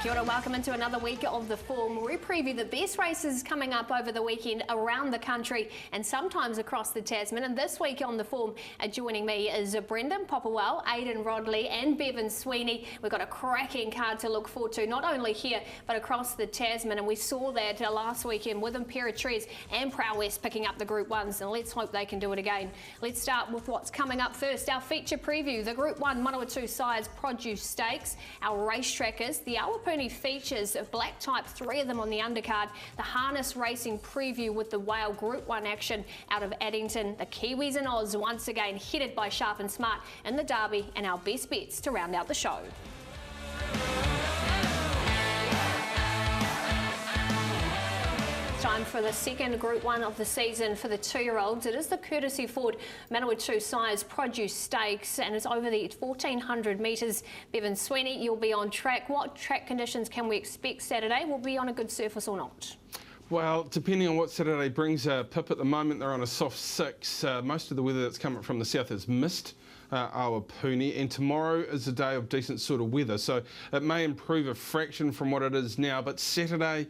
Kia ora, welcome into another week of the form. We preview the best races coming up over the weekend around the country and sometimes across the Tasman. And this week on the form, joining me is Brendan Popplewell, Aidan Rodley and Bevan Sweeney. We've got a cracking card to look forward to, not only here but across the Tasman. And we saw that last weekend with Pericles and Prowess picking up the Group 1s, and let's hope they can do it again. Let's start with what's coming up first. Our feature preview, the Group 1 Manawatu Sires Produce Stakes, our race trackers, the AWAPUNI features of black type, 3 of them on the undercard, the harness racing preview with the Whale Group 1 action out of Addington, the Kiwis and Oz once again headed by Sharp and Smart in the Derby, and our best bets to round out the show. Time for the second Group 1 of the season for the 2-year-olds. It is the Courtesy Ford Manawatu Sires Produce Stakes, and it's over the 1,400 metres. Bevan Sweeney, you'll be on track. What track conditions can we expect Saturday? Will be on a good surface or not? Well, depending on what Saturday brings, Pip at the moment they're on a soft 6. Most of the weather that's coming from the south is mist. AWAPUNI, and tomorrow is a day of decent sort of weather, so it may improve a fraction from what it is now, but Saturday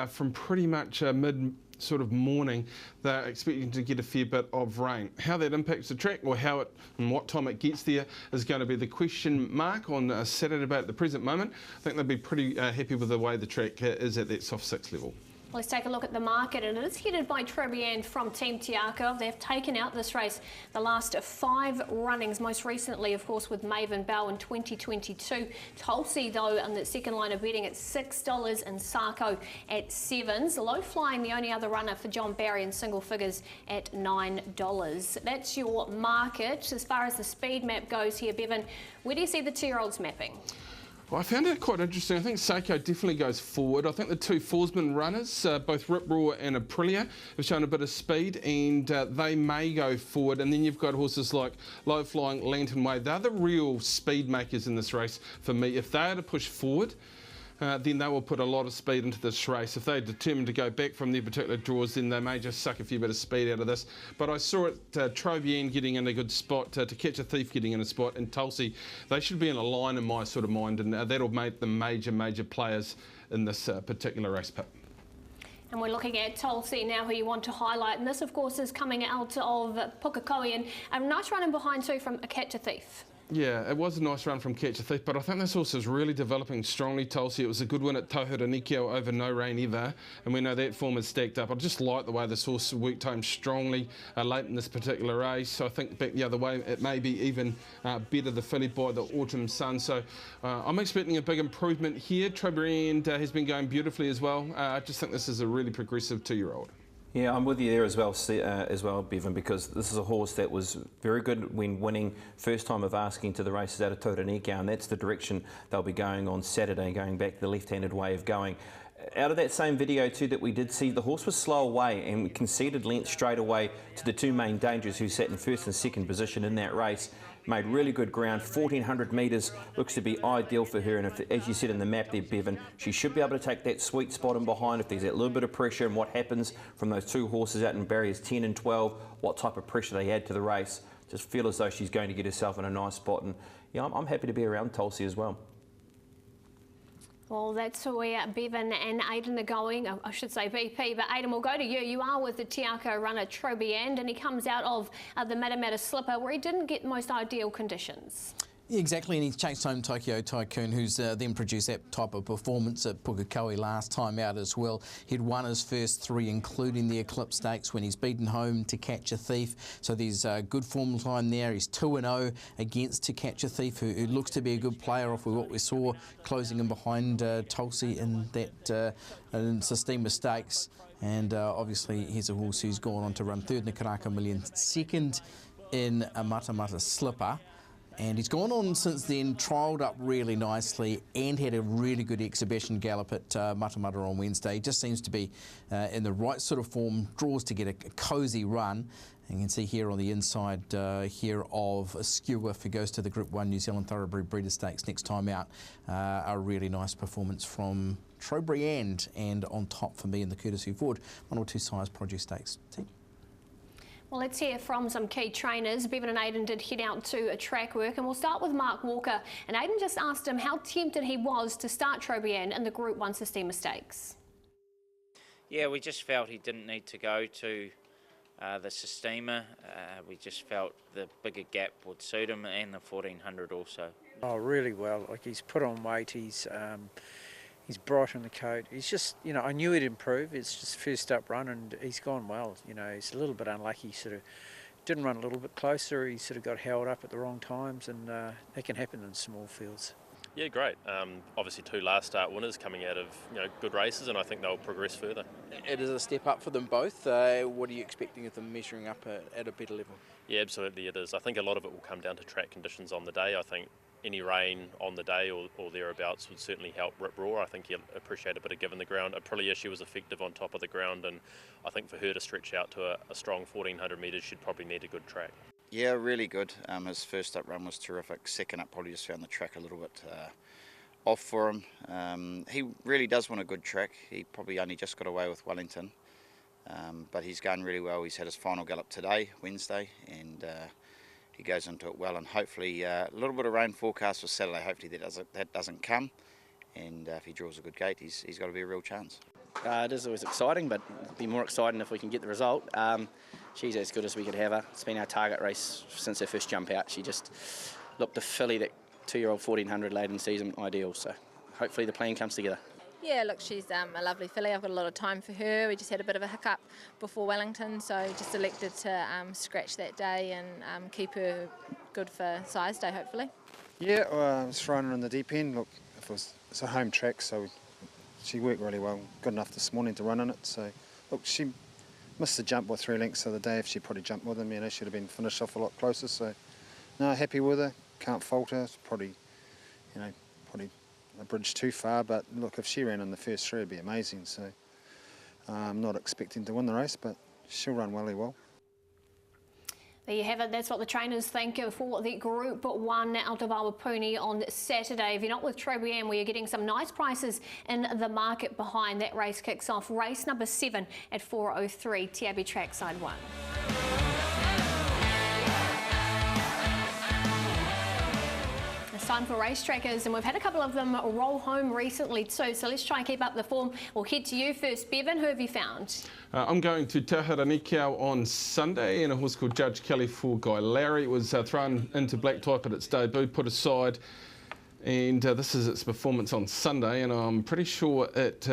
from pretty much mid sort of morning they're expecting to get a fair bit of rain. How that impacts the track or how it and what time it gets there is going to be the question mark on Saturday, but at the present moment I think they'll be pretty happy with the way the track is at that soft 6 level. Let's take a look at the market, and it is headed by TROBRIAND from Team Tiako. They've taken out this race the last 5 runnings, most recently, of course, with Maven Bell in 2022. Tulsi, though, on the second line of betting at $6 and Sarko at 7s. Low flying, the only other runner for John Barry in single figures at $9. That's your market. As far as the speed map goes here, Bevan, where do you see the 2-year-olds mapping? Well, I found it quite interesting. I think Sarko definitely goes forward. I think the 2 Forsman runners, both Rip Roar and Aprilia, have shown a bit of speed, and they may go forward. And then you've got horses like Low Flying, Lantern Wave. They're the real speed makers in this race for me. If they are to push forward, then they will put a lot of speed into this race. If they're determined to go back from their particular draws, then they may just suck a few bit of speed out of this. But I saw it, TROBRIAND getting in a good spot, To Catch a Thief getting in a spot, and Tulsi, they should be in a line in my sort of mind, and that'll make them major players in this particular race, Pip. And we're looking at Tulsi now, who you want to highlight, and this of course is coming out of Pukekohe, and a nice run in behind too from A Catch a Thief. Yeah, it was a nice run from Catch a Thief, but I think this horse is really developing strongly, Tulsi. It was a good win at Tohura over No Rain Ever, and we know that form is stacked up. I just like the way this horse worked home strongly late in this particular race. So I think back the other way, it may be even better the filly by the Autumn Sun. So I'm expecting a big improvement here. TROBRIAND has been going beautifully as well. I just think this is a really progressive 2-year-old. Yeah, I'm with you there as well, Bevan, because this is a horse that was very good when winning first time of asking to the races out of Tohura, and that's the direction they'll be going on Saturday, going back the left-handed way of going. Out of that same video too that we did see, the horse was slow away and conceded length straight away to the 2 main dangers who sat in first and second position in that race. Made really good ground. 1,400 metres looks to be ideal for her, and if, as you said in the map there, Bevan, she should be able to take that sweet spot in behind if there's that little bit of pressure, and what happens from those 2 horses out in barriers 10 and 12, what type of pressure they add to the race. Just feel as though she's going to get herself in a nice spot, and yeah, I'm happy to be around Tulsi as well. Well, that's where Bevan and Aidan are going. I should say BP, but Aidan, we'll go to you. You are with the Tiako runner TROBRIAND, and he comes out of the Matamata Slipper, where he didn't get most ideal conditions. Yeah, exactly, and he's chased home Tokyo Tycoon, who's then produced that type of performance at Pukekohe last time out as well. He'd won his first 3, including the Eclipse Stakes, when he's beaten home To Catch a Thief. So there's a good form line there. He's 2-0 against To Catch a Thief, who looks to be a good player off of what we saw closing in behind Tulsi in that Sistema Stakes. And obviously he's a horse who's gone on to run 3rd in the Karaka Million, 2nd in a Matamata Slipper. And he's gone on since then, trialled up really nicely and had a really good exhibition gallop at Matamata on Wednesday. He just seems to be in the right sort of form, draws to get a cosy run. And you can see here on the inside here of Skewer, if he goes to the Group 1 New Zealand Thoroughbred Breeder Stakes next time out, a really nice performance from TROBRIAND, and on top for me in the Courtesy Ford Manawatu Sires Produce Stakes team. Well, let's hear from some key trainers. Bevan and Aidan did head out to a track work, and we'll start with Mark Walker. And Aidan just asked him how tempted he was to start TROBRIAND in the Group 1 Sistema Stakes. Yeah, we just felt he didn't need to go to the Sistema. We just felt the bigger gap would suit him, and the 1400 also. Oh, really well. Like, he's put on weight. He's bright in the coat. He's just, you know, I knew he'd improve. It's just first up run, and he's gone well. You know, he's a little bit unlucky. Sort of didn't run a little bit closer. He sort of got held up at the wrong times, and that can happen in small fields. Yeah, great. Obviously 2 last start winners coming out of good races, and I think they'll progress further. It is a step up for them both. What are you expecting of them measuring up at a better level? Yeah, absolutely it is. I think a lot of it will come down to track conditions on the day. I think any rain on the day or thereabouts would certainly help Rip Roar. I think he'll appreciate a bit of give in the ground. Aprilia, she was effective on top of the ground, and I think for her to stretch out to a strong 1400 metres, she'd probably need a good track. Yeah, really good. His first up run was terrific. Second up probably just found the track a little bit off for him. He really does want a good track. He probably only just got away with Wellington, but he's going really well. He's had his final gallop today, Wednesday, and he goes into it well, and hopefully a little bit of rain forecast for Saturday. Hopefully that doesn't come, and if he draws a good gate, he's got to be a real chance. It is always exciting, but it'd be more exciting if we can get the result. She's as good as we could have her. It's been our target race since her first jump out. She just looked a filly that 2-year-old 1400 late in season ideal, so hopefully the plan comes together. Yeah, look, she's a lovely filly. I've got a lot of time for her. We just had a bit of a hiccup before Wellington, so just elected to scratch that day and keep her good for size day, hopefully. Yeah, I was throwing her in the deep end. Look, it's a home track, so she worked really well. Good enough this morning to run in it. So, look, she missed the jump by 3 lengths the other day. If she probably jumped with him, she'd have been finished off a lot closer. So, no, happy with her. Can't fault her. It's probably a bridge too far, but look, if she ran in the first 3, it'd be amazing. So I'm not expecting to win the race, but she'll run really well. There you have it. That's what the trainers think for the Group 1 out of AWAPUNI on Saturday. If you're not with TROBRIAND, where you're getting some nice prices in the market behind, that race kicks off race number 7 at 4:03 TAB Trackside 1. Time for race trackers, and we've had a couple of them roll home recently too, so let's try and keep up the form. We'll head to you first. Bevan, who have you found? I'm going to Taharanekau on Sunday in a horse called Judge Kelly for Guy Larry. It was thrown into black type at its debut, put aside, and this is its performance on Sunday, and I'm pretty sure it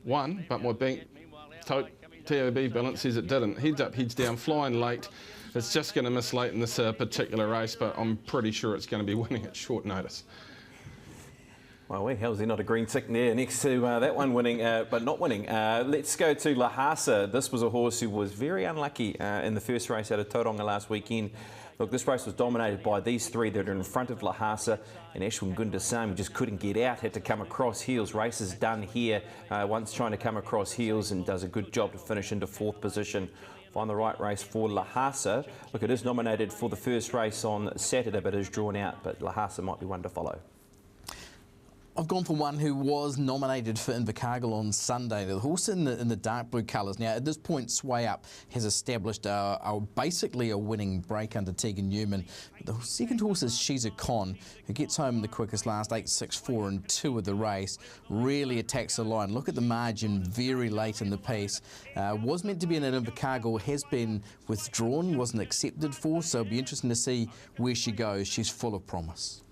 won, but my bank TAB balance says it didn't. Heads up, heads down, flying late. It's just going to miss late in this particular race, but I'm pretty sure it's going to be winning at short notice. Well, how's there not a green tick there next to that one winning, but not winning? Let's go to Lhasa. This was a horse who was very unlucky in the first race out of Tauranga last weekend. Look, this race was dominated by these 3 that are in front of Lhasa, and Ashwin Gundasamy just couldn't get out, had to come across heels. Race is done here, once trying to come across heels, and does a good job to finish into 4th position. Find the right race for Lhasa. Look, it is nominated for the first race on Saturday, but is drawn out, but Lhasa might be one to follow. I've gone for one who was nominated for Invercargill on Sunday. The horse in the dark blue colours. Now, at this point, Sway Up has established basically a winning break under Tegan Newman. The second horse is She's a Con, who gets home the quickest last 8, 6, 4 and 2 of the race. Really attacks the line. Look at the margin very late in the piece. Was meant to be in an Invercargill, has been withdrawn, wasn't accepted for, so it'll be interesting to see where she goes. She's full of promise.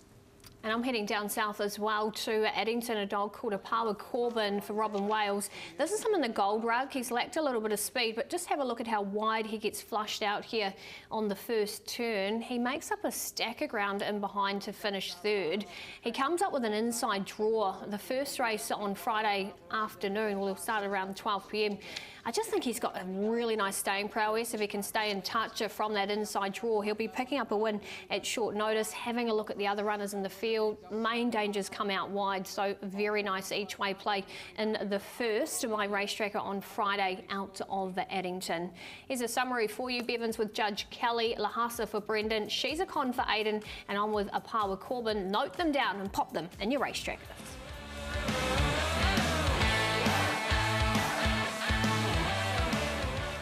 And I'm heading down south as well to Addington, a dog called Apawa Corbin for Robin Wales. This is him in the gold rug. He's lacked a little bit of speed, but just have a look at how wide he gets flushed out here on the first turn. He makes up a stack of ground in behind to finish 3rd. He comes up with an inside draw. The first race on Friday afternoon will start around 12 p.m. I just think he's got a really nice staying prowess. If he can stay in touch from that inside draw, he'll be picking up a win at short notice. Having a look at the other runners in the field, main dangers come out wide, so very nice each way play in the first. My race tracker on Friday out of Addington. Here's a summary for you. Bevans with Judge Kelly, Lhasa for Brendan, She's a Con for Aidan, and I'm with Apawa Corbin. Note them down and pop them in your race trackers.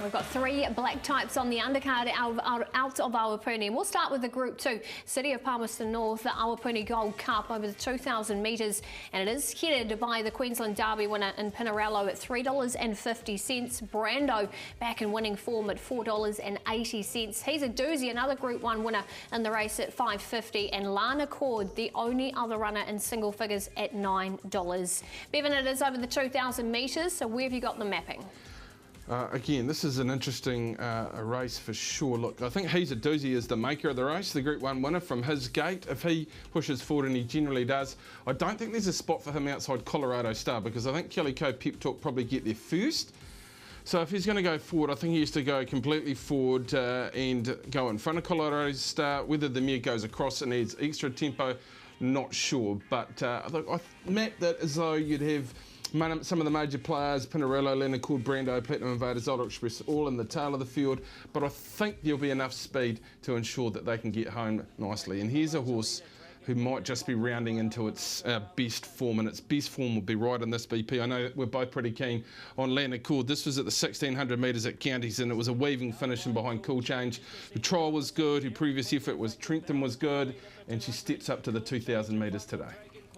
We've got 3 black types on the undercard out of AWAPUNI, and we'll start with the Group 2. City of Palmerston North, the AWAPUNI Gold Cup over the 2,000 metres, and it is headed by the Queensland Derby winner in PINARELLO at $3.50. Brando back in winning form at $4.80. He's a doozy, another Group 1 winner in the race at $5.50, and LANCOME, the only other runner in single figures at $9. Bevan, it is over the 2,000 metres, so where have you got the mapping? Again, this is an interesting race for sure. Look, I think He's a Doozy is the maker of the race, the Group 1 winner from his gate. If he pushes forward, and he generally does, I don't think there's a spot for him outside Colorado Star, because I think Kelly Coe Pep Talk probably get there first. So if he's going to go forward, I think he has to go completely forward and go in front of Colorado Star. Whether the mare goes across and adds extra tempo, not sure. But look, I mapped that as though you'd have some of the major players, PINARELLO, LANCOME, BRANDO, Platinum Invader, Zola Express, all in the tail of the field. But I think there'll be enough speed to ensure that they can get home nicely. And here's a horse who might just be rounding into its best form, and its best form will be right in this BP. I know we're both pretty keen on LANCOME. This was at the 1,600 metres at Counties, and it was a weaving finish in behind Cool Change. The trial was good, her previous effort was Trentham was good, and she steps up to the 2,000 metres today.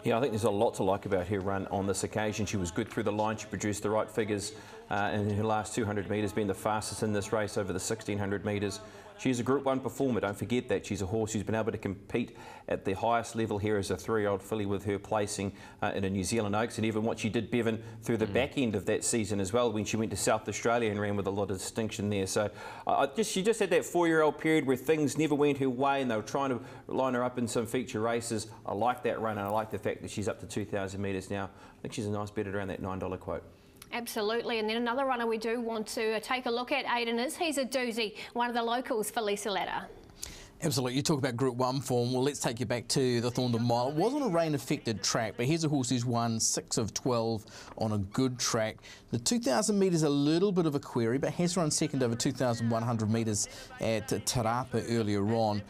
Yeah, I think there's a lot to like about her run on this occasion. She was good through the line, she produced the right figures in her last 200 metres, being the fastest in this race over the 1,600 metres. She's a Group 1 performer, don't forget that. She's a horse who's been able to compete at the highest level here as a 3-year-old filly, with her placing in a New Zealand Oaks, and even what she did, Bevan, through the back end of that season as well, when she went to South Australia and ran with a lot of distinction there. So she just had that 4-year-old period where things never went her way, and they were trying to line her up in some feature races. I like that run, and I like the fact that she's up to 2,000 metres now. I think she's a nice bet at around that $9 quote. Absolutely, and then another runner we do want to take a look at, Aidan, is He's a Doozy, one of the locals for Lisa Latta. Absolutely. You talk about Group 1 form. Well, let's take you back to the Thorndon Mile. It wasn't a rain-affected track, but here's a horse who's won 6 of 12 on a good track. The 2,000 metres a little bit of a query, but has run second over 2,100 metres at Tarapa earlier on.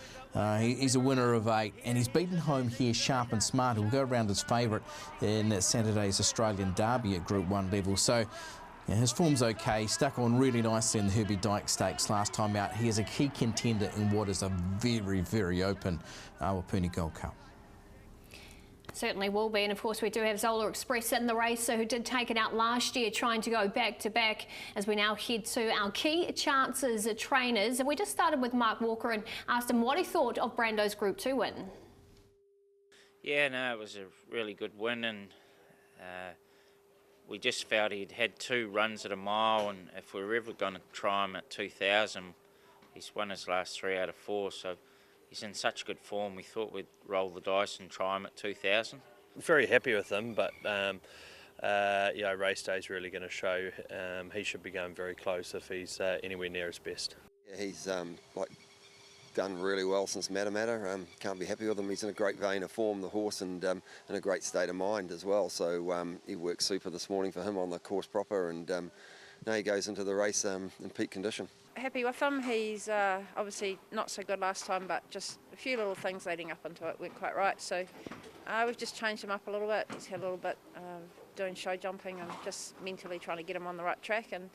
He's a winner of 8, and he's beaten home here Sharp and Smart, who will go around as favourite in Saturday's Australian Derby at Group 1 level. So yeah, his form's okay, stuck on really nicely in the Herbie Dyke Stakes last time out. He is a key contender in what is a very, very open AWAPUNI Gold Cup. Certainly will be, and of course we do have Zola Express in the race, so who did take it out last year, trying to go back to back, as we now head to our key chances trainers. And we just started with Mark Walker and asked him what he thought of Brando's Group 2 win. Yeah, no, it was a really good win, and we just felt he'd had 2 runs at a mile, and if we were ever going to try him at 2,000, he's won his last 3 out of 4, so he's in such good form. We thought we'd roll the dice and try him at 2,000. Very happy with him, but yeah, race day's really going to show. He should be going very close if he's anywhere near his best. Yeah, he's done really well since Matamata. Can't be happy with him. He's in a great vein of form, the horse, and in a great state of mind as well. So he worked super this morning for him on the course proper, and now he goes into the race in peak condition. Happy with him. He's obviously not so good last time, but just a few little things leading up into it went quite right. So we've just changed him up a little bit. He's had a little bit doing show jumping and just mentally trying to get him on the right track, and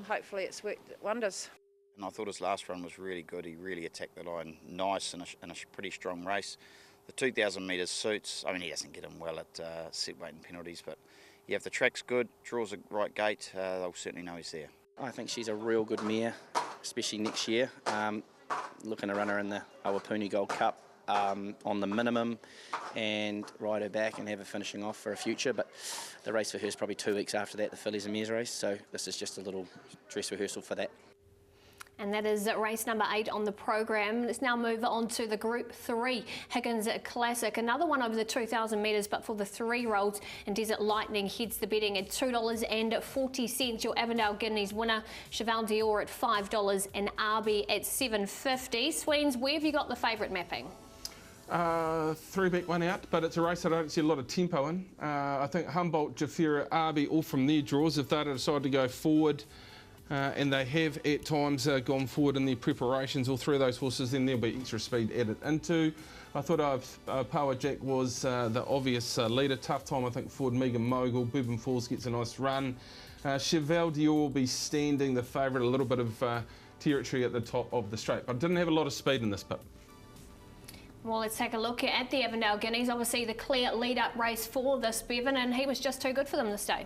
hopefully it's worked wonders. And I thought his last run was really good. He really attacked the line nice in a pretty strong race. The 2,000 metres suits. I mean, he doesn't get him well at set weight and penalties, but yeah, if the track's good, draws the right gate, they'll certainly know he's there. I think she's a real good mare, especially next year. Looking to run her in the AWAPUNI Gold Cup on the minimum and ride her back and have her finishing off for a future. But the race for her is probably 2 weeks after that, the Fillies and Mares race. So this is just a little dress rehearsal for that. And that is race number 8 on the program. Let's now move on to the Group 3 Higgins Classic. Another one over the 2,000 metres, but for the 3-year-olds. And Desert Lightning heads the betting at $2.40. Your Avondale Guineas winner, Cheval Dior, at $5 and Arby at $7.50. Sweens, where have you got the favourite mapping? 3-back one out, but it's a race that I don't see a lot of tempo in. I think Humboldt, Jafira, Arby, all from their draws, if they decide to go forward, and they have at times gone forward in their preparations, all 3 of those horses, then there'll be extra speed added into. I thought Power Jack was the obvious leader. Tough time, I think, forward Megan Mogul. Bourbon Falls gets a nice run. CHEVAL will be standing the favourite, a little bit of territory at the top of the straight, but didn't have a lot of speed in this pit. Well, let's take a look at the Avondale Guineas. Obviously the clear lead-up race for this Bevan, and he was just too good for them this day.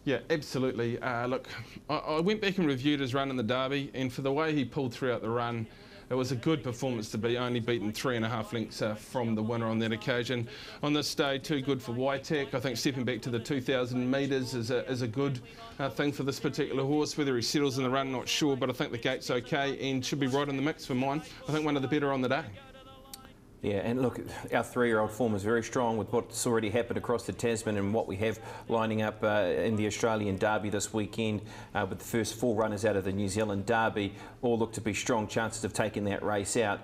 Yeah, absolutely. Look, I went back and reviewed his run in the Derby, and for the way he pulled throughout the run, it was a good performance to be only beaten 3.5 lengths from the winner on that occasion. On this day, too good for Waitak. I think stepping back to the 2,000 metres is a good thing for this particular horse. Whether he settles in the run, not sure, but I think the gate's okay and should be right in the mix for mine. I think one of the better on the day. Yeah, and look, our 3-year-old form is very strong with what's already happened across the Tasman and what we have lining up in the Australian Derby this weekend with the first 4 runners out of the New Zealand Derby. All look to be strong chances of taking that race out.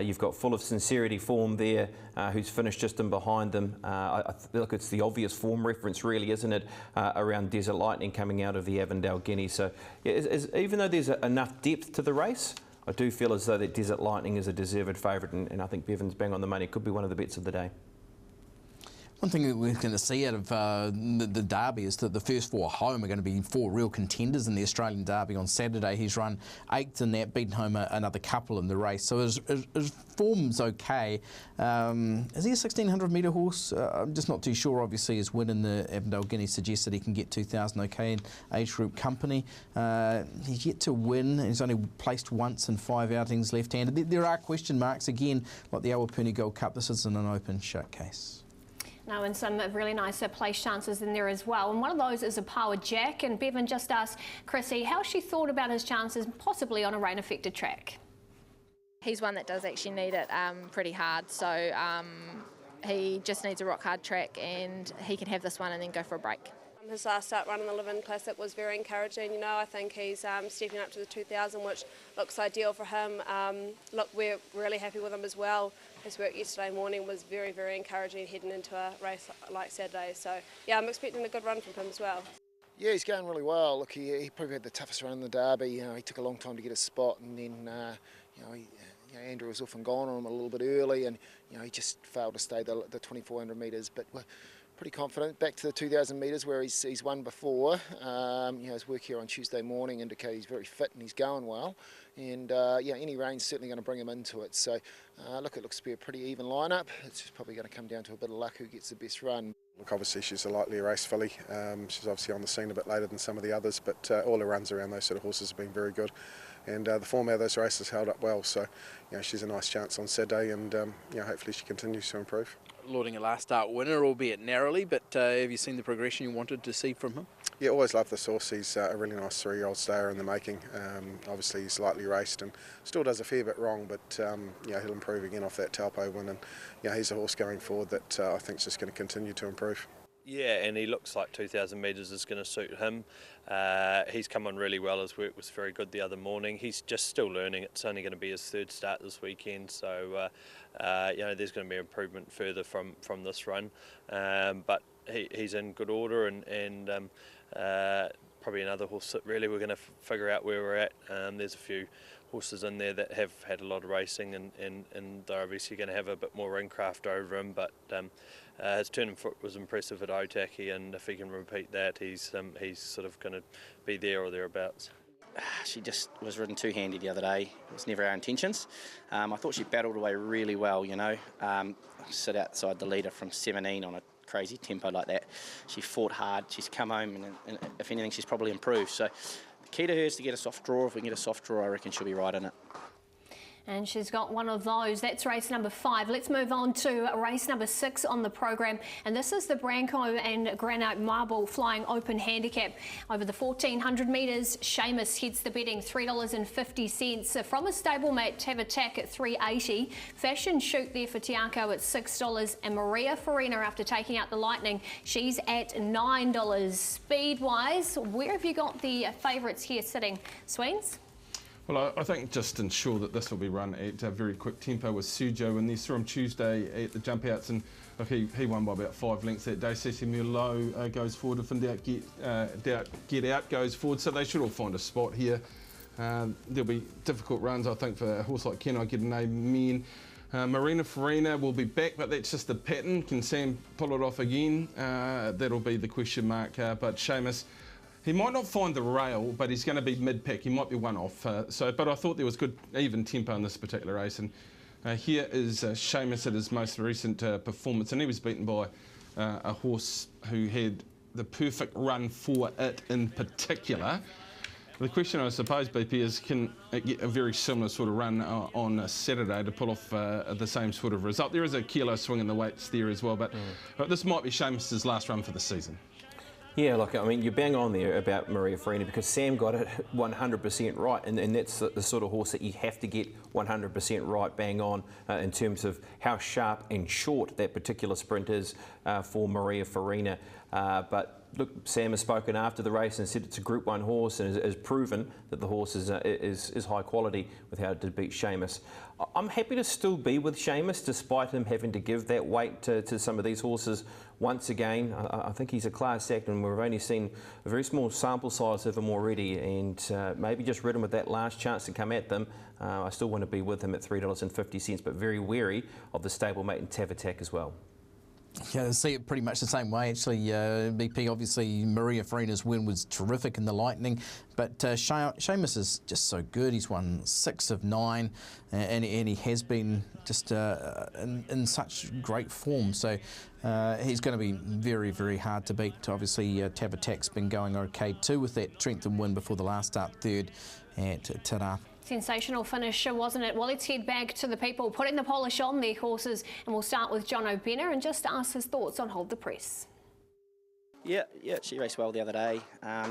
You've got Full of Sincerity form there, who's finished just in behind them. Look, it's the obvious form reference really, isn't it, around Desert Lightning coming out of the Avondale Guineas. So yeah, even though there's enough depth to the race, I do feel as though that Desert Lightning is a deserved favourite, and I think Bevan's bang on the money. Could be one of the bets of the day. One thing that we're going to see out of the Derby is that the first 4 home are going to be 4 real contenders in the Australian Derby on Saturday. He's run 8th in that, beaten home another couple in the race. So his form's okay. Is he a 1,600 metre horse? I'm just not too sure. Obviously, his win in the Avondale Guineas suggests that he can get 2,000 okay in age group company. He's yet to win. He's only placed once in 5 outings left-handed. There are question marks again, like the AWAPUNI Gold Cup. This isn't an open showcase. No, and some really nice place chances in there as well. And one of those is a Power Jack. And Bevan just asked Chrissy how she thought about his chances possibly on a rain-affected track. He's one that does actually need it pretty hard. So he just needs a rock-hard track, and he can have this one and then go for a break. His last start run in the Livin Classic was very encouraging. You know, I think he's stepping up to the 2,000, which looks ideal for him. Look, we're really happy with him as well. His work yesterday morning was very, very encouraging heading into a race like Saturday. So, yeah, I'm expecting a good run from him as well. Yeah, he's going really well. Look, he probably had the toughest run in the Derby. You know, he took a long time to get his spot, and then Andrew was off and gone on him a little bit early, and he just failed to stay the 2,400 metres. But we're pretty confident. Back to the 2,000 metres where he's won before. His work here on Tuesday morning indicated he's very fit and he's going well. And any rain's certainly going to bring him into it. So look, it looks to be a pretty even lineup. It's just probably going to come down to a bit of luck who gets the best run. Look, obviously she's a lightly raced filly. She's obviously on the scene a bit later than some of the others, but all her runs around those sort of horses have been very good. And the form out of those races held up well. So she's a nice chance on Saturday, and hopefully she continues to improve. Lauding a last start winner, albeit narrowly, but have you seen the progression you wanted to see from him? Yeah, always loved this horse. He's a really nice 3-year-old stayer in the making. Obviously he's lightly raced and still does a fair bit wrong, but he'll improve again off that Taupo win, and he's a horse going forward that I think is just going to continue to improve. Yeah, and he looks like 2,000 metres is going to suit him. He's come on really well. His work was very good the other morning. He's just still learning. It's only going to be his 3rd start this weekend, so there's going to be improvement further from this run. But he's in good order, and probably another horse that really we're going to figure out where we're at. There's a few horses in there that have had a lot of racing, and they're obviously going to have a bit more ringcraft over him, but his turn and foot was impressive at Otaki, and if he can repeat that, he's sort of going to be there or thereabouts. She just was ridden two-handed the other day. It was never our intentions. I thought she battled away really well, sit outside the leader from 17 on a crazy tempo like that. She fought hard, she's come home, and if anything, she's probably improved. So the key to her is to get a soft draw. If we can get a soft draw, I reckon she'll be right in it. And she's got one of those. That's race number 5. Let's move on to race number 6 on the program. And this is the BRANDO and Granite Marble Flying Open Handicap. Over the 1,400 metres, Seamus heads the betting $3.50. From a stablemate, Have Attack at $3.80. Fashion Shoot there for Tiako at $6. And Maria Farina, after taking out the Lightning, she's at $9. Speed-wise, where have you got the favourites here sitting? Sweens? Well, I think just ensure that this will be run at a very quick tempo with Sujo, and they saw him Tuesday at the jump outs, and he won by about 5 lengths that day. Cecil Low goes forward, if in doubt Get Out goes forward, so they should all find a spot here. There'll be difficult runs, I think, for a horse like Can I Get a Name Men. Marina Farina will be back, but that's just the pattern. Can Sam pull it off again? That'll be the question mark, but Seamus He might not find the rail, but he's going to be mid-pack. He might be one off. But I thought there was good even tempo in this particular race. And here is Seamus at his most recent performance, and he was beaten by a horse who had the perfect run for it in particular. The question, I suppose, BP, is can it get a very similar sort of run on Saturday to pull off the same sort of result? There is a kilo swing in the weights there as well, but this might be Seamus's last run for the season. Yeah, look, I mean, you're bang on there about Maria Farina because Sam got it 100% right, and that's the sort of horse that you have to get 100% right, bang on, in terms of how sharp and short that particular sprint is for Maria Farina. But look, Sam has spoken after the race and said it's a Group 1 horse and has proven that the horse is high quality with how it did beat Seamus. I'm happy to still be with Seamus despite him having to give that weight to some of these horses once again. I think he's a class act, and we've only seen a very small sample size of him already, and maybe just rid him with that last chance to come at them. I still want to be with him at $3.50, but very wary of the stablemate and Tavatak as well. Yeah, I see it pretty much the same way, actually. BP, obviously, Maria Farina's win was terrific in the Lightning, but Seamus is just so good. He's won 6 of 9, and he has been just in such great form. So he's going to be very, very hard to beat. Obviously, Tavatak's been going okay too with that Trentham win before the last start, third at Tara. Sensational finish, wasn't it? Well, let's head back to the people putting the polish on their horses, and we'll start with John O'Benna and just ask his thoughts on Hold the Press. Yeah, she raced well the other day.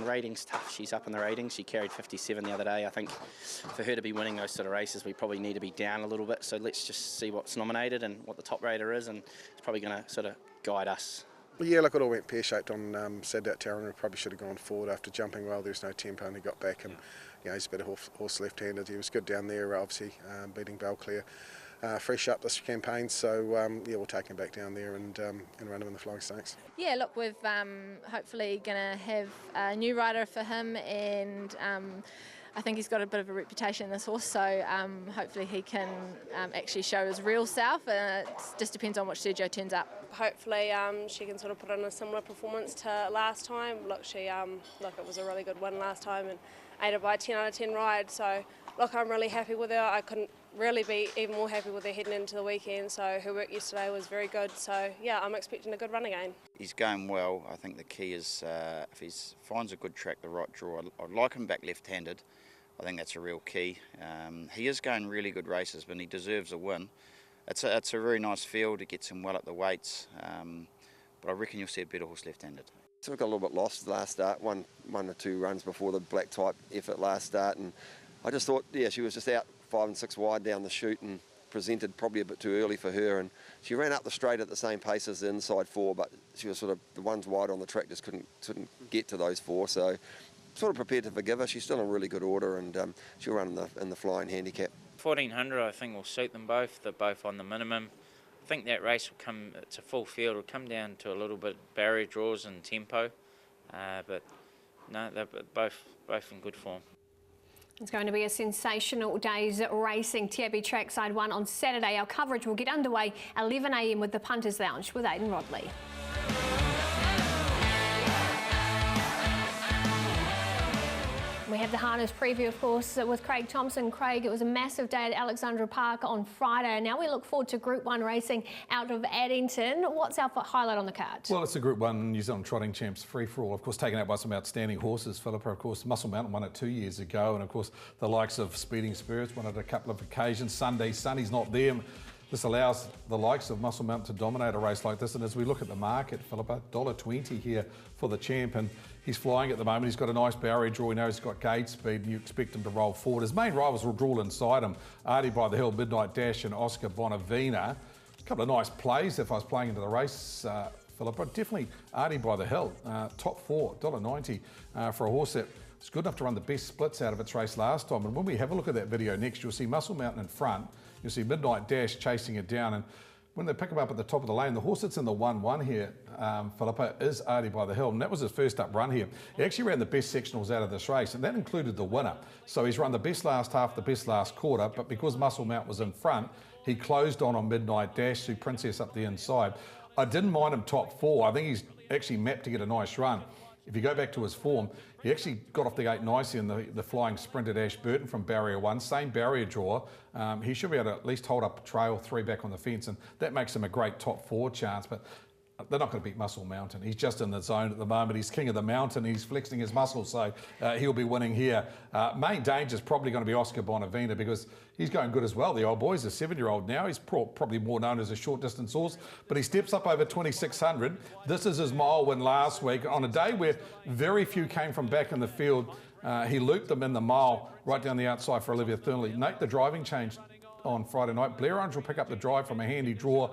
Ratings tough. She's up in the ratings. She carried 57 the other day. I think for her to be winning those sort of races, we probably need to be down a little bit. So let's just see what's nominated and what the top rater is, and it's probably going to sort of guide us. Well, yeah, look, it all went pear-shaped on Saturday at Taron. We probably should have gone forward after jumping well. There was no tempo, and he got back, and he's a better horse left-handed. He was good down there, obviously, beating Belclair. Fresh up this campaign, so yeah, we'll take him back down there and run him in the Flying Stakes. Yeah, look, we've hopefully going to have a new rider for him, and I think he's got a bit of a reputation, this horse, so hopefully he can actually show his real self. It just depends on which Sergio turns up. Hopefully she can sort of put in a similar performance to last time. Look, it was a really good win last time and ate it by a 10 out of 10 ride, so look, I'm really happy with her. I couldn't really be even more happy with her heading into the weekend, so her work yesterday was very good, so yeah, I'm expecting a good run again. He's going well. I think the key is if he finds a good track, the right draw. I'd like him back left-handed. I think that's a real key. He is going really good races, but he deserves a win. It's a very nice field. It gets him well at the weights, but I reckon you'll see a better horse left-handed. So we got a little bit lost last start, one or two runs before the black type effort last start, and I just thought, yeah, she was just out 5 and 6 wide down the chute and presented probably a bit too early for her, and she ran up the straight at the same pace as the inside 4, but she was sort of, the ones wide on the track just couldn't get to those 4, so sort of prepared to forgive her. She's still in really good order, and she'll run in the flying handicap. 1400 I think will suit them both. They're both on the minimum. I think that race will come, it's a full field, it'll come down to a little bit barrier draws and tempo, but no, they're both in good form. It's going to be a sensational day's racing. TAB Trackside 1 on Saturday. Our coverage will get underway 11 a.m. with the Punters Lounge with Aidan Rodley. We have the harness preview, of course, with Craig Thompson. Craig, it was a massive day at Alexandra Park on Friday. Now we look forward to Group 1 racing out of Addington. What's our highlight on the card? Well, it's the Group 1 New Zealand Trotting Champs free-for-all, of course, taken out by some outstanding horses. Philippa, of course, Muscle Mountain won it 2 years ago, and, of course, the likes of Speeding Spirits won it a couple of occasions. Sunny's not there. This allows the likes of Muscle Mountain to dominate a race like this, and as we look at the market, Philippa, $1.20 here for the champ, and he's flying at the moment. He's got a nice barrier draw. He knows he's got gate speed, and you expect him to roll forward. His main rivals will draw inside him. ADDIEBYTHEHILL, Midnight Dash, and Oscar Bonavena. A couple of nice plays if I was playing into the race, Philippa. Definitely ADDIEBYTHEHILL, top 4, $1.90 for a horse that was good enough to run the best splits out of its race last time. And when we have a look at that video next, you'll see Muscle Mountain in front. You'll see Midnight Dash chasing it down, and when they pick him up at the top of the lane, the horse that's in the 1-1 here, Philippa, is ADDIEBYTHEHILL, and that was his first up run here. He actually ran the best sectionals out of this race, and that included the winner. So he's run the best last half, the best last quarter, but because Muscle Mount was in front, he closed on Midnight Dash, Sue Princess up the inside. I didn't mind him top 4. I think he's actually mapped to get a nice run. if you go back to his form, he actually got off the gate nicely in the flying sprint at Ashburton from barrier 1, same barrier draw. He should be able to at least hold up trail 3 back on the fence, and that makes him a great top 4 chance. But they're not going to beat Muscle Mountain. He's just in the zone at the moment. He's king of the mountain. He's flexing his muscles, so he'll be winning here. Main danger is probably going to be Oscar Bonavena because he's going good as well. The old boy, he's a 7-year-old now. He's probably more known as a short distance horse, but he steps up over 2,600. This is his mile win last week on a day where very few came from back in the field. He looped them in the mile right down the outside for Olivia Thornley. Note the driving change on Friday night. Blair Orange will pick up the drive from a handy draw.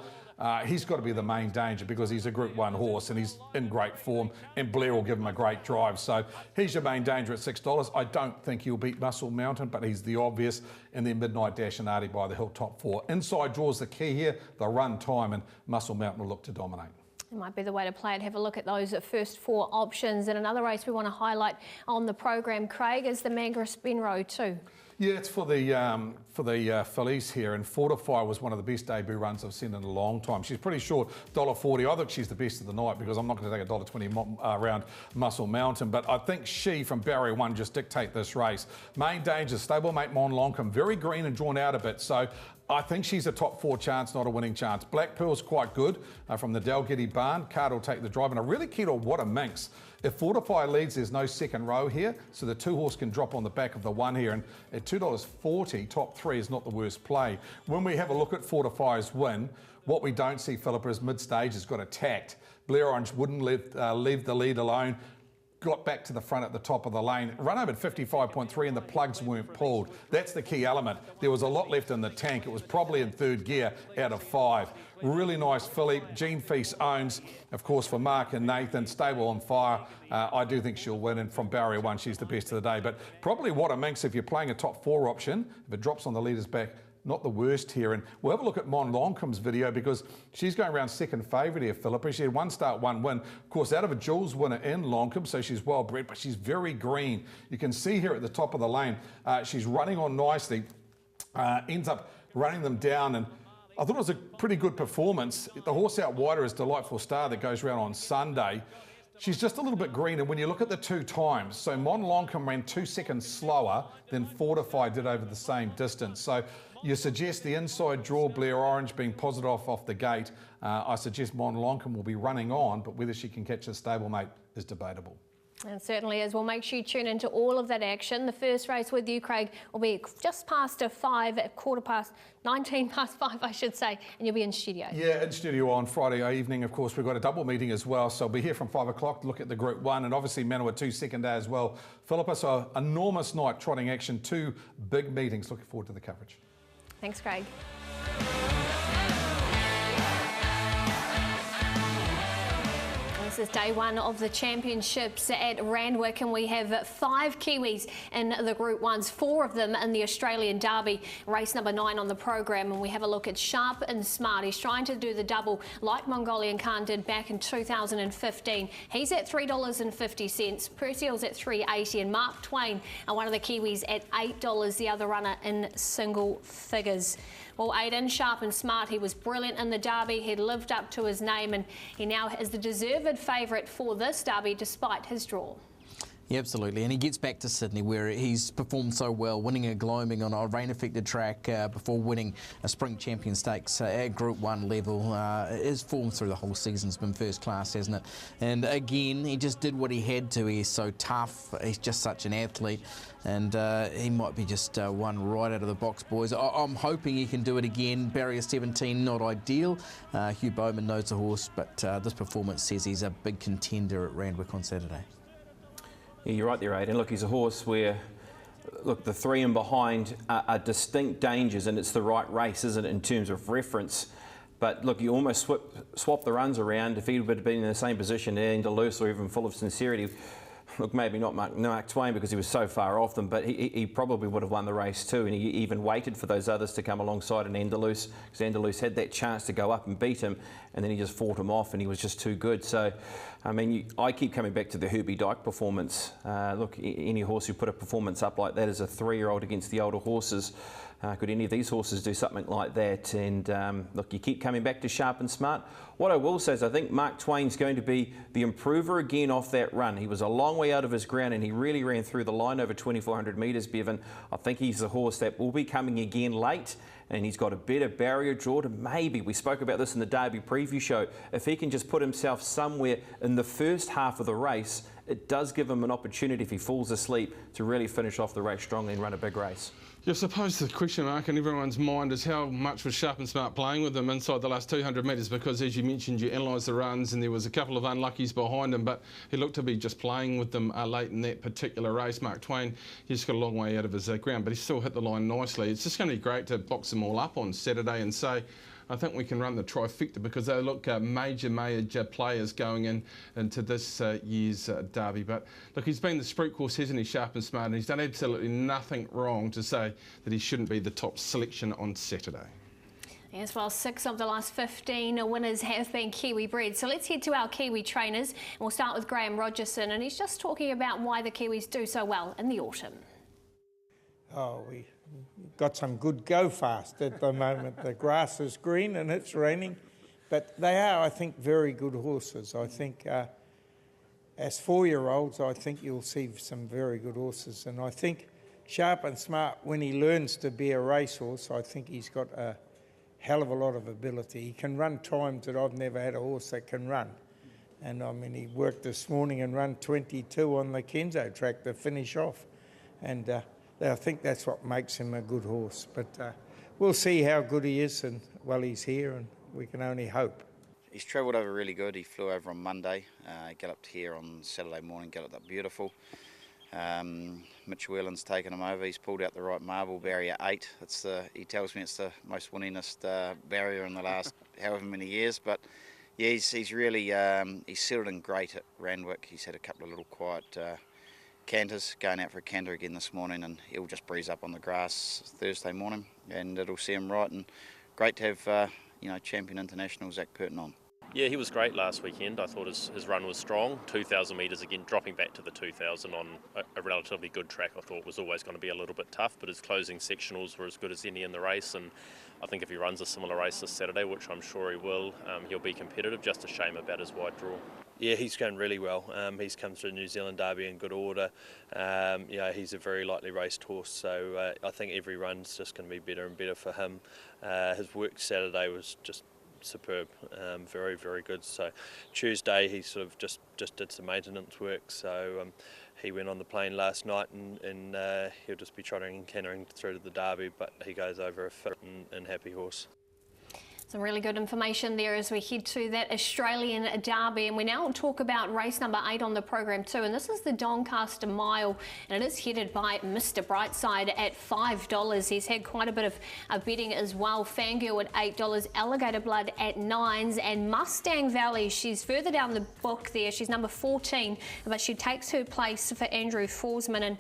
He's got to be the main danger because he's a Group 1 horse and he's in great form, and Blair will give him a great drive. So he's your main danger at $6. I don't think he'll beat Muscle Mountain, but he's the obvious. And then Midnight Dash and Artie by the Hill top 4. Inside draw's the key here. The run time, and Muscle Mountain will look to dominate. It might be the way to play it. Have a look at those first 4 options. And another race we want to highlight on the program, Craig, is the Mangrove Benroe too. Yeah, it's for the fillies here, and Fortify was one of the best debut runs I've seen in a long time. She's pretty short, $1.40. I think she's the best of the night because I'm not going to take $1.20 around Muscle Mountain, but I think she from barrier 1 just dictate this race. Main danger, stablemate Mon Loncombe, very green and drawn out a bit, so I think she's a top 4 chance, not a winning chance. Black Pearl's quite good from the Dalgety barn. Card will take the drive, and I really keen on What a Minx. If Fortify leads, there's no second row here, so the 2 horse can drop on the back of the 1 here, and at $2.40, top 3 is not the worst play. When we have a look at Fortify's win, what we don't see, Philippa, is mid-stage has got attacked. Blair Orange wouldn't leave the lead alone. Got back to the front at the top of the lane. Run over at 55.3 and the plugs weren't pulled. That's the key element. There was a lot left in the tank. It was probably in 3rd gear out of 5. Really nice filly. Gene Feast owns, of course, for Mark and Nathan. Stable on fire. I do think she'll win, and from barrier 1, she's the best of the day. But probably What a Minx if you're playing a top 4 option. If it drops on the leader's back, not the worst here. And we'll have a look at Mon Loncombe's video because she's going around second favourite here, Philippa. She had 1 start, 1 win. Of course, out of a Jules winner in Loncombe, so she's well bred, but she's very green. You can see here at the top of the lane, she's running on nicely, ends up running them down, and I thought it was a pretty good performance. The horse out wider is Delightful Star that goes around on Sunday. She's just a little bit green, and when you look at the 2 times, so Mon Loncombe ran 2 seconds slower than Fortify did over the same distance. So you suggest the inside draw, Blair Orange, being positive off the gate. I suggest Mon Loncombe will be running on, but whether she can catch a stablemate is debatable. It certainly is. We'll make sure you tune into all of that action. The first race with you, Craig, will be just past 5, at 19 past 5, I should say, and you'll be in studio. Yeah, in studio on Friday evening. Of course, we've got a double meeting as well, so I'll be here from 5 o'clock to look at the Group 1, and obviously Manawa 2 second day as well. Philippa, so enormous night trotting action, 2 big meetings. Looking forward to the coverage. Thanks, Craig. This is day 1 of the championships at Randwick, and we have 5 Kiwis in the Group 1s, 4 of them in the Australian Derby, race number 9 on the program. And we have a look at Sharp and Smart. He's trying to do the double like Mongolian Khan did back in 2015. He's at $3.50, Perseal's at $3.80, and Mark Twain are one of the Kiwis at $8, the other runner in single figures. Well, Aidan, Sharp and Smart, he was brilliant in the Derby. He'd lived up to his name, and he now is the deserved favourite for this Derby despite his draw. Yeah, absolutely, and he gets back to Sydney where he's performed so well, winning a Gloaming on a rain-affected track before winning a Spring Champion Stakes at Group 1 level. His form through the whole season's been first class, hasn't it? And again, he just did what he had to. He's so tough, he's just such an athlete, and he might be just one right out of the box, boys. I'm hoping he can do it again. Barrier 17, not ideal. Hugh Bowman knows the horse, but this performance says he's a big contender at Randwick on Saturday. Yeah, you're right there, Aidan. Look, he's a horse where, look, the 3 and behind are distinct dangers, and it's the right race, isn't it, in terms of reference. But look, you almost swap the runs around. If he would have been in the same position, Andalus or even Full of Sincerity, look, maybe not Mark Twain because he was so far off them, but he probably would have won the race too, and he even waited for those others to come alongside an Andalus, because Andalus had that chance to go up and beat him, and then he just fought him off, and he was just too good. So, I mean, I keep coming back to the Herbie Dyke performance. Look, any horse who put a performance up like that as a 3-year-old against the older horses, could any of these horses do something like that? And look, you keep coming back to Sharp and Smart. What I will say is I think Mark Twain's going to be the improver again off that run. He was a long way out of his ground and he really ran through the line over 2,400 metres, Bevan. I think he's a horse that will be coming again late, and he's got a better barrier draw to maybe, we spoke about this in the Derby preview show, if he can just put himself somewhere in the first half of the race, it does give him an opportunity, if he falls asleep, to really finish off the race strongly and run a big race. Yeah, I suppose the question mark in everyone's mind is how much was Sharp and Smart playing with them inside the last 200 metres, because as you mentioned, you analysed the runs and there was a couple of unluckies behind him, but he looked to be just playing with them late in that particular race. Mark Twain, he's got a long way out of his ground, but he still hit the line nicely. It's just going to be great to box them all up on Saturday and say, I think we can run the trifecta, because they look major players going into this year's Derby. But look, he's been the sprint course, hasn't he, Sharp and Smart, and he's done absolutely nothing wrong to say that he shouldn't be the top selection on Saturday. As well, 6 of the last 15 winners have been Kiwi bred. So let's head to our Kiwi trainers. And we'll start with Graham Rogerson, and he's just talking about why the Kiwis do so well in the autumn. Oh, we got some good go fast at the moment. The grass is green and it's raining, but they are, I think, very good horses. I think as 4-year-olds, I think you'll see some very good horses, and I think Sharp and Smart, when he learns to be a racehorse, I think he's got a hell of a lot of ability. He can run times that I've never had a horse that can run. And I mean, he worked this morning and run 22 on the Kenzo track to finish off. And I think that's what makes him a good horse. But we'll see how good he is, and well, he's here, and we can only hope. He's travelled over really good. He flew over on Monday, galloped here on Saturday morning, galloped up beautiful. Mitch Whelan's taken him over. He's pulled out the right marble, barrier 8. He tells me it's the most winningest barrier in the last however many years. But yeah, he's really he's settled in great at Randwick. He's had a couple of little quiet canters, going out for a canter again this morning, and he'll just breeze up on the grass Thursday morning, and it'll see him right. And great to have champion international Zach Purton on. Yeah, he was great last weekend. I thought his run was strong. 2,000 metres again, dropping back to the 2,000 on a relatively good track. I thought was always going to be a little bit tough, but his closing sectionals were as good as any in the race, and I think if he runs a similar race this Saturday, which I'm sure he will, he'll be competitive. Just a shame about his wide draw. Yeah, he's going really well. He's come through New Zealand Derby in good order. He's a very lightly raced horse, so I think every run's just going to be better and better for him. His work Saturday was just superb, very, very good. So Tuesday he sort of just did some maintenance work, so he went on the plane last night, and he'll just be trotting and cantering through to the Derby, but he goes over a fit and happy horse. Some really good information there as we head to that Australian Derby, and we now talk about race number 8 on the program too, and this is the Doncaster Mile, and it is headed by Mr. Brightside at $5. He's had quite a bit of betting as well. Fangirl at $8, Alligator Blood at 9s, and Mustang Valley, she's further down the book there. She's number 14, but she takes her place for Andrew Forsman. And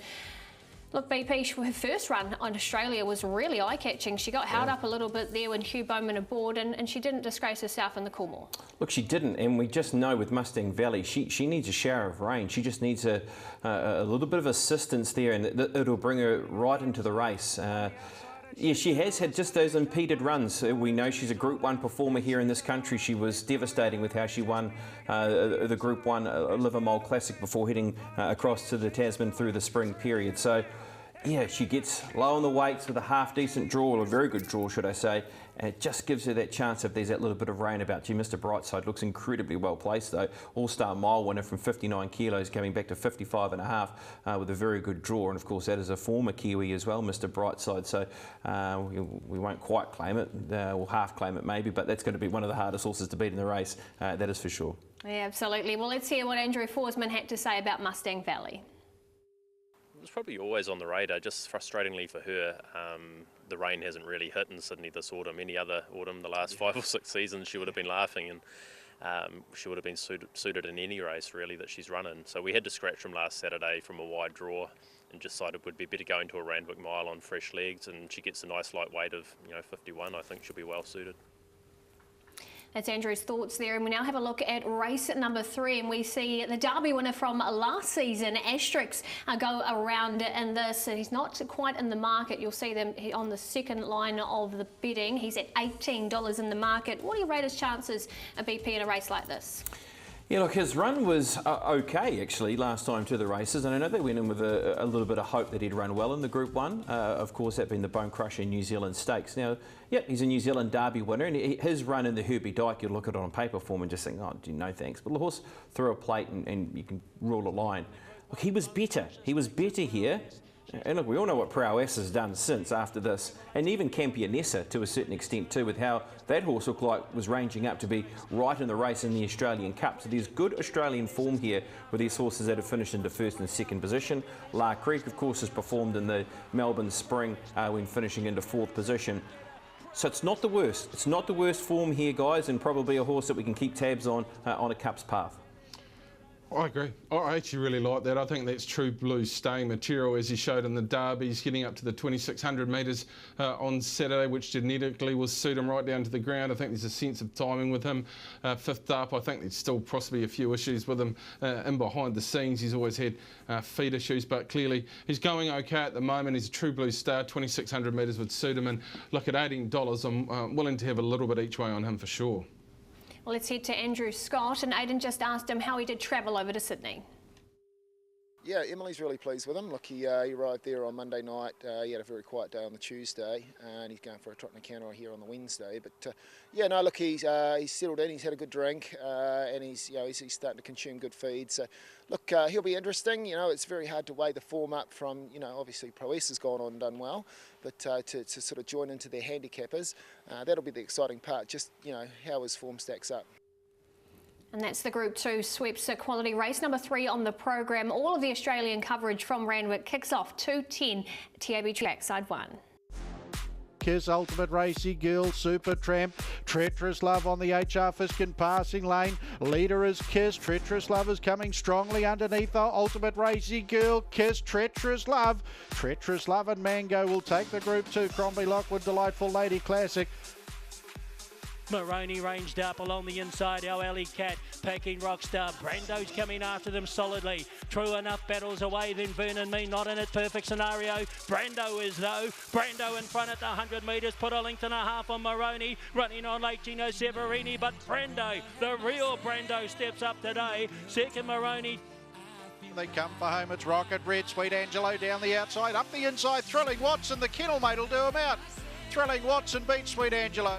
look, BP, her first run on Australia was really eye-catching. She got held up a little bit there when Hugh Bowman aboard, and she didn't disgrace herself in the Coolmore. Look, she didn't, and we just know with Mustang Valley, she needs a shower of rain. She just needs a little bit of assistance there, and it'll bring her right into the race. Yeah, she has had just those impeded runs. We know she's a Group 1 performer here in this country. She was devastating with how she won the Group 1 Livermore Classic before heading across to the Tasman through the spring period. So, yeah, she gets low on the weights with a half-decent draw, or a very good draw, should I say, and it just gives her that chance if there's that little bit of rain about. Gee, Mr. Brightside looks incredibly well placed, though. All-Star Mile winner from 59 kilos, coming back to 55.5 with a very good draw, and of course that is a former Kiwi as well, Mr. Brightside, so we won't quite claim it, we'll half claim it maybe, but that's going to be one of the hardest horses to beat in the race, that is for sure. Yeah, absolutely. Well, let's hear what Andrew Forsman had to say about Mustang Valley. It was probably always on the radar, just frustratingly for her. The rain hasn't really hit in Sydney this autumn. Any other autumn, the last 5 or 6 seasons, she would have been laughing, and she would have been suited in any race really that she's running. So we had to scratch from last Saturday from a wide draw, and just decided it would be better going to a Randwick Mile on fresh legs, and she gets a nice light weight of 51. I think she'll be well suited. That's Andrew's thoughts there, and we now have a look at race number 3, and we see the Derby winner from last season, Asterix, go around in this. He's not quite in the market. You'll see them on the second line of the betting. He's at $18 in the market. What do you rate his chances of BP in a race like this? Yeah, look, his run was okay, actually, last time to the races, and I know they went in with a little bit of hope that he'd run well in the Group 1, of course, that being the bone-crushing New Zealand Stakes. Now, yep, he's a New Zealand Derby winner, and his run in the Herbie Dyke, you look at it on paper form and just think, oh, no thanks. But the horse threw a plate and you can rule a line. Look, he was better. He was better here. And look, we all know what Prowess has done since after this, and even Campionessa to a certain extent too, with how that horse looked like was ranging up to be right in the race in the Australian Cup. So there's good Australian form here with these horses that have finished into first and second position. La Creek, of course, has performed in the Melbourne Spring when finishing into 4th position. So it's not the worst. It's not the worst form here, guys, and probably a horse that we can keep tabs on a Cup's path. I agree. I actually really like that. I think that's true blue staying material, as he showed in the Derby. He's getting up to the 2,600 metres on Saturday, which genetically will suit him right down to the ground. I think there's a sense of timing with him. 5th up, I think there's still possibly a few issues with him in behind the scenes. He's always had feet issues, but clearly he's going okay at the moment. He's a true blue star. 2,600 metres would suit him. And look, at $18, I'm willing to have a little bit each way on him for sure. Well, let's head to Andrew Scott, and Aidan just asked him how he did travel over to Sydney. Yeah, Emily's really pleased with him. Look, he arrived there on Monday night. He had a very quiet day on the Tuesday, and he's going for a trot and a canter here on the Wednesday. But yeah, no, look, he's settled in. He's had a good drink, and he's starting to consume good feed. So, look, he'll be interesting. You know, it's very hard to weigh the form up from, you know, obviously Prowess has gone on and done well, but to sort of join into their handicappers, that'll be the exciting part. Just, you know, how his form stacks up. And that's the Group 2 Sweeps Quality race number 3 on the program. All of the Australian coverage from Randwick kicks off 2:10 TAB trackside 1. Kiss, Ultimate Racy Girl, Super Tramp, Treacherous Love on the HR Fiskin passing lane. Leader is Kiss, Treacherous Love is coming strongly underneath the Ultimate Racy Girl, Kiss, Treacherous Love. Treacherous Love and Mango will take the Group 2 Crombie Lockwood Delightful Lady Classic. Maroney ranged up along the inside, our Alley Cat, Peking Rockstar. Brando's coming after them solidly. True Enough battles away, then Vernon Me, not in its perfect scenario. Brando is though. Brando in front at the 100 metres, put a length and a half on Maroney. Running on late Gino Severini, but Brando, the real Brando, steps up today. Second Maroney. They come for home, it's Rocket Red, Sweet Angelo down the outside, up the inside, Thrilling Watson, the kennel mate will do him out. Thrilling Watson beats Sweet Angelo.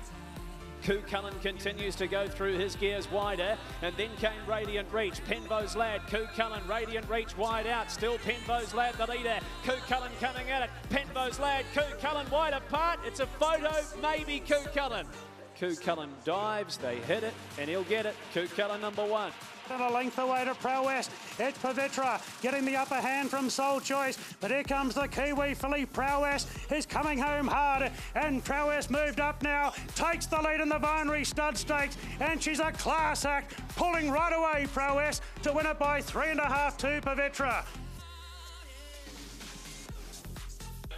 Coo Cullen continues to go through his gears wider, and then came Radiant Reach. Penbo's Lad, Coo Cullen, Radiant Reach wide out. Still Penbo's Lad the leader. Coo Cullen coming at it. Penbo's Lad, Coo Cullen wide apart. It's a photo, maybe Coo Cullen. Coo Cullen dives, they hit it, and he'll get it. Coo Cullen number 1. And a length away to Prowess. It's Pavitra getting the upper hand from Soul Choice. But here comes the Kiwi filly. Prowess is coming home hard. And Prowess moved up now. Takes the lead in the Vinery Stud Stakes. And she's a class act. Pulling right away, Prowess, to win it by 3.5 to Pavitra.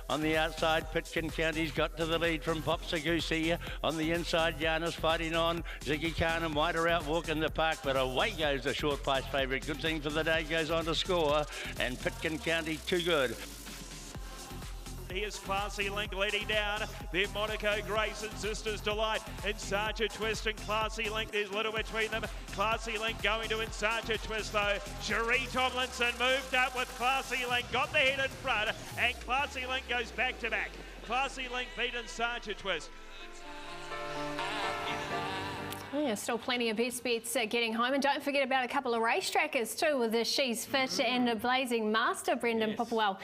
On the outside, Pitkin County's got to the lead from Popsa Goosey. On the inside, Giannis fighting on. Ziggy Khan and White are out walking the park, but away goes the short price favourite. Good thing for the day, goes on to score. And Pitkin County too good. Here's Classy Link leading down. Then Monaco Grace and Sisters Delight. Insarge Twist and Classy Link. There's little between them. Classy Link going to Insarge Twist though. Cherie Tomlinson moved up with Classy Link. Got the head in front. And Classy Link goes back to back. Classy Link beat Insarge Twist. Yeah, still plenty of best bets getting home. And don't forget about a couple of racetrackers too, with the She's Fit and the Blazing Master, Brendan Popplewell,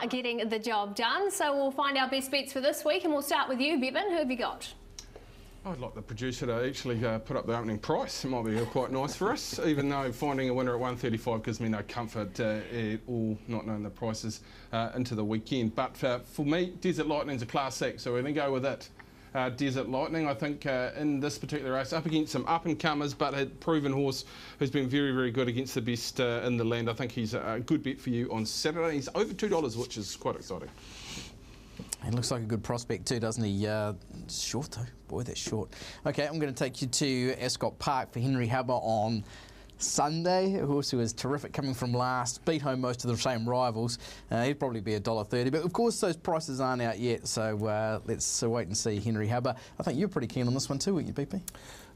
getting the job done. So we'll find our best bets for this week, and we'll start with you, Bevan. Who have you got? I'd like the producer to actually put up the opening price. It might be quite nice for us, even though finding a winner at 135 gives me no comfort at all, not knowing the prices into the weekend. But for me, Desert Lightning's a class act, so we're going to go with it. Desert Lightning, I think, in this particular race, up against some up-and-comers, but a proven horse who's been very, very good against the best in the land. I think he's a good bet for you on Saturday. He's over $2, which is quite exciting. He looks like a good prospect too, doesn't he? Short though. Boy, that's short. Okay, I'm going to take you to Ascot Park for Henry Hubber on Sunday, a horse who is terrific, coming from last, beat home most of the same rivals. He'd probably be $1.30, but of course those prices aren't out yet, so let's wait and see Henry Hubber. I think you're pretty keen on this one too, weren't you, BP?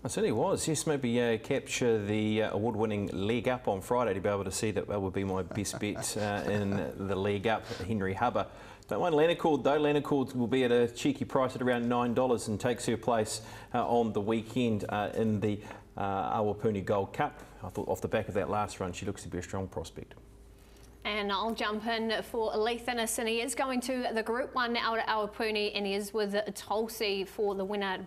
I certainly was, yes. Maybe capture the award-winning Leg Up on Friday to be able to see that would be my best bet in the Leg Up, Henry Hubber. Don't mind Lanacord though. Lanacord will be at a cheeky price at around $9 and takes her place on the weekend in the AWAPUNI Gold Cup. I thought off the back of that last run, she looks to be a strong prospect. And I'll jump in for Leith Innes, and he is going to the Group 1 out at AWAPUNI, and he is with Tulsi for the winner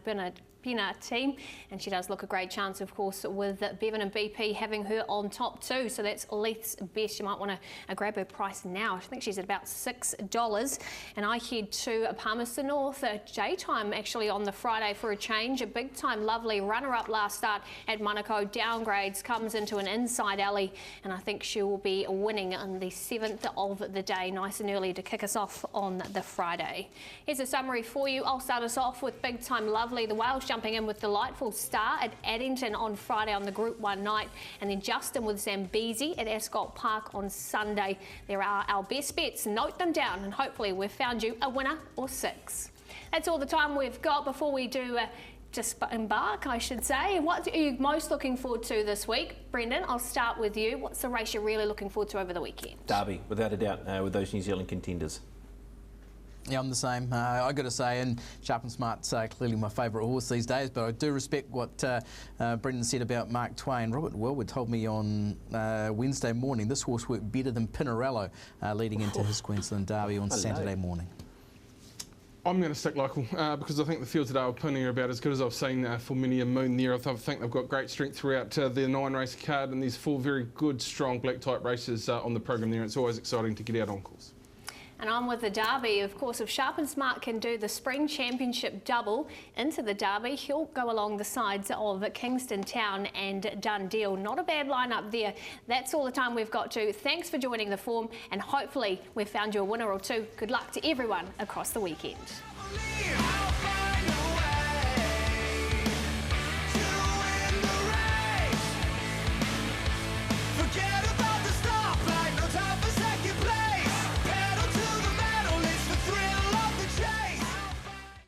Pina team, and she does look a great chance, of course, with Bevan and BP having her on top too. So that's Leith's best. You might want to grab her price now. I think she's at about $6. And I head to Palmerston North, J-Time actually on the Friday for a change. A big time, lovely runner-up last start at Monaco. Downgrades, comes into an inside alley, and I think she will be winning on the 7th of the day, nice and early to kick us off on the Friday. Here's a summary for you. I'll start us off with big time, lovely. The Wales jumping in with Delightful Star at Addington on Friday on the Group 1 night, and then Justin with Zambezi at Ascot Park on Sunday. There are our best bets. Note them down, and hopefully we've found you a winner or 6. That's all the time we've got before we do just embark, I should say. What are you most looking forward to this week? Brendan, I'll start with you. What's the race you're really looking forward to over the weekend? Derby, without a doubt, with those New Zealand contenders. Yeah, I'm the same. I got to say, and Sharp and Smart's clearly my favourite horse these days, but I do respect what Brendan said about Mark Twain. Robert Wellwood told me on Wednesday morning this horse worked better than Pinarello leading into his Queensland Derby on Saturday morning. I'm going to stick local because I think the fields at AWAPUNI are about as good as I've seen for many a moon there. I think they've got great strength throughout their 9-race card, and there's 4 very good, strong black type races on the program there. It's always exciting to get out on course. And on with the Derby. Of course, if Sharp and Smart can do the Spring Championship double into the Derby, he'll go along the sides of Kingston Town and Dundee. Not a bad lineup there. That's all the time we've got to. Thanks for joining the form, and hopefully we've found you a winner or 2. Good luck to everyone across the weekend.